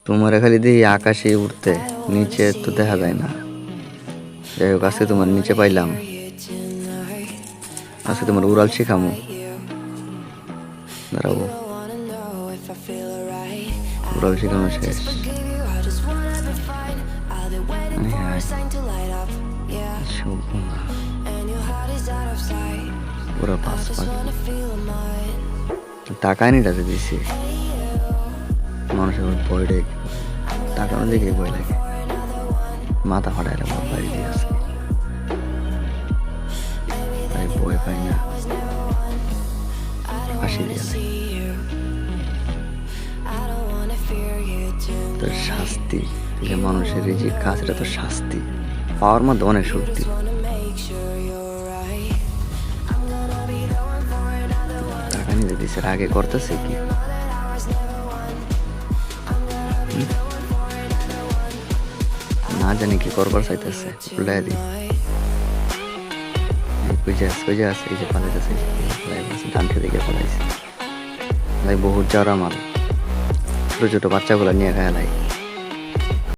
তোমার খালি দেখি আকাশে উঠতে, নিচে তো দেখা যায় না। যাই হোক, আজকে তোমার নিচে পাইলাম, আজকে তোমার উড়াল শিখামু। দাঁড়াবো, উড়াল শিখানো শেষ। পুরো পাঁচ টাকা নিটাতে দিছি, মানুষের ভয় ডেকে টাকা দেখে ভয় লাগে, মাথা ফাটাইলে বাড়ি দিয়ে আসে, তাই ভয় পাই না, ফাঁসি দিয়ে তোর শাস্তি, যে মানুষের এই যে কাজ, এটা তো শাস্তি, পাওয়ার মধ্যে অনেক শক্তি। টাকা নিতে দিছে, আগে করতেছে কি না জানি কি করবার চাইতেছে, উল্টাই দিই। এই যে পালাইতেছে, ডানকে দিকে পালাইছে, বহুত যাওয়ার মাল, ছোট ছোট বাচ্চাগুলো নিয়ে খায় লাই।